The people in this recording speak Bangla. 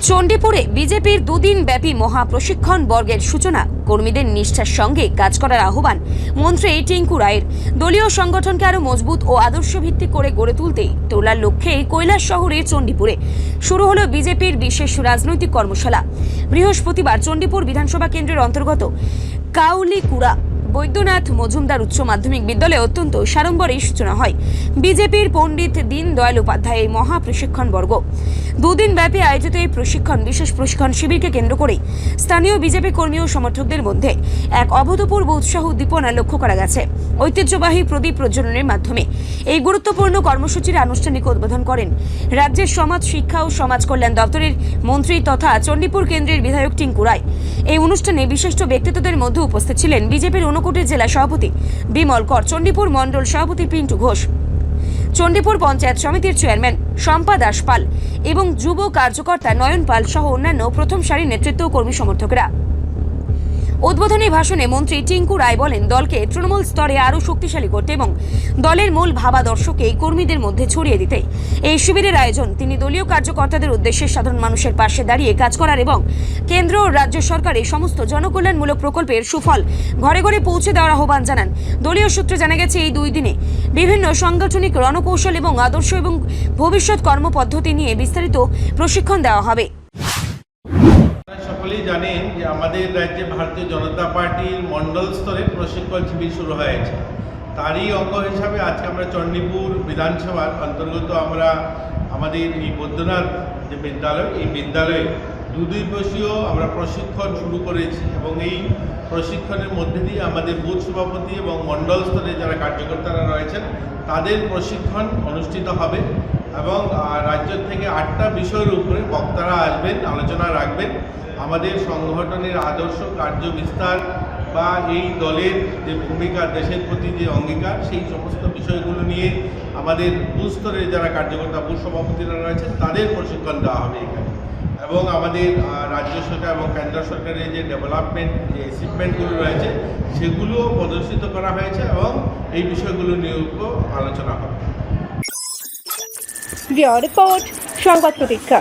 চণ্ডীপুরে বিজেপির দুদিন ব্যাপী মহাপ্রশিক্ষণ বর্গের সূচনা, কর্মীদের নিষ্ঠার সঙ্গে কাজ করার আহ্বান মন্ত্রী টিঙ্কু রায়ের। দলীয় সংগঠনকে আরও মজবুত ও আদর্শ ভিত্তিক করে গড়ে তোলার লক্ষ্যে কৈলাস শহরের চণ্ডীপুরে শুরু হলো বিজেপির বিশেষ রাজনৈতিক কর্মশালা। বৃহস্পতিবার চণ্ডীপুর বিধানসভা কেন্দ্রের অন্তর্গত কাউলিকুড়া বৈদ্যনাথ মজুমদার উচ্চ মাধ্যমিক বিদ্যালয়ে অত্যন্ত সাড়ম্বরে সূচনা হয় বিজেপির পণ্ডিত দীনদয়াল উপাধ্যায় এই মহাপ্রশিক্ষণ বর্গ। দুদিন ব্যাপী আয়োজিত এই বিশেষ প্রশিক্ষণ শিবিরকে কেন্দ্র করে স্থানীয় বিজেপি কর্মী ও সমর্থকদের মধ্যে এক অভূতপূর্ব উৎসাহ উদ্দীপনা লক্ষ্য করা গেছে। ঐতিহ্যবাহী প্রদীপ প্রজ্বলনের মাধ্যমে এই গুরুত্বপূর্ণ কর্মসূচির আনুষ্ঠানিক উদ্বোধন করেন রাজ্যের সমাজ শিক্ষা ও সমাজ কল্যাণ দপ্তরের মন্ত্রী তথা চণ্ডীপুর কেন্দ্রের বিধায়ক টিঙ্কু রায়। এই অনুষ্ঠানে বিশিষ্ট ব্যক্তিত্বদের মধ্যে উপস্থিত ছিলেন বিজেপির ঊনকোটি জেলা সভাপতি বিমল কর, চণ্ডীপুর মণ্ডল সভাপতি পিন্টু ঘোষ, চণ্ডীপুর পঞ্চায়েত সমিতির চেয়ারম্যান শম্পা দাস পাল এবং যুব কার্যকর্তা নয়ন পাল সহ অন্যান্য প্রথম সারির নেতৃত্ব ও কর্মী সমর্থকরা। উদ্বোধনী ভাষণে মন্ত্রী টিঙ্কু রায় বলেন, দলকে তৃণমূল স্তরে আরও শক্তিশালী করতে এবং দলের মূল ভাবাদর্শকে কর্মীদের মধ্যে ছড়িয়ে দিতে এই শিবিরের আয়োজন। তিনি দলীয় কার্যকর্তাদের উদ্দেশ্যে সাধারণ মানুষের পাশে দাঁড়িয়ে কাজ করার এবং কেন্দ্র ও রাজ্য সরকারের সমস্ত জনকল্যাণমূলক প্রকল্পের সুফল ঘরে ঘরে পৌঁছে দেওয়ার আহ্বান জানান। দলীয় সূত্রে জানা গেছে, এই 2 দিনে বিভিন্ন সাংগঠনিক রণকৌশল এবং আদর্শ এবং ভবিষ্যৎ কর্মপদ্ধতি নিয়ে বিস্তারিত প্রশিক্ষণ দেওয়া হবে। সকলেই জানেন যে আমাদের রাজ্যে ভারতীয় জনতা পার্টির মণ্ডল স্তরে প্রশিক্ষণ শিবির শুরু হয়েছে। তারই অঙ্গ হিসাবে আজকে আমরা চণ্ডীপুর বিধানসভার অন্তর্গত আমাদের এই বৈদ্যনাথ যে বিদ্যালয়, এই বিদ্যালয়ে 2 দিবসীয় আমরা প্রশিক্ষণ শুরু করেছি এবং এই প্রশিক্ষণের মধ্যে দিয়ে আমাদের বুথ সভাপতি এবং মণ্ডল স্তরে যারা কার্যকর্তারা রয়েছেন তাদের প্রশিক্ষণ অনুষ্ঠিত হবে এবং রাজ্য থেকে 8টা বিষয়ের উপরে বক্তারা আসবেন, আলোচনা রাখবেন। আমাদের সংগঠনের আদর্শ, কার্য বিস্তার বা এই দলের যে ভূমিকা, দেশের প্রতি যে অঙ্গীকার, সেই সমস্ত বিষয়গুলো নিয়ে আমাদের বুথ স্তরে যারা কার্যকর্তা, বুথ সভাপতিরা রয়েছেন তাদের প্রশিক্ষণ দেওয়া হবে এখানে। এবং আমাদের রাজ্য সরকার এবং কেন্দ্র সরকারের যে ডেভেলপমেন্ট, যে অ্যাচিভমেন্টগুলো রয়েছে সেগুলো প্রদর্শিত করা হয়েছে এবং এই বিষয়গুলো নিয়েও আলোচনা হবে। রিপোর্ট সংবাদ প্রতীক্ষা।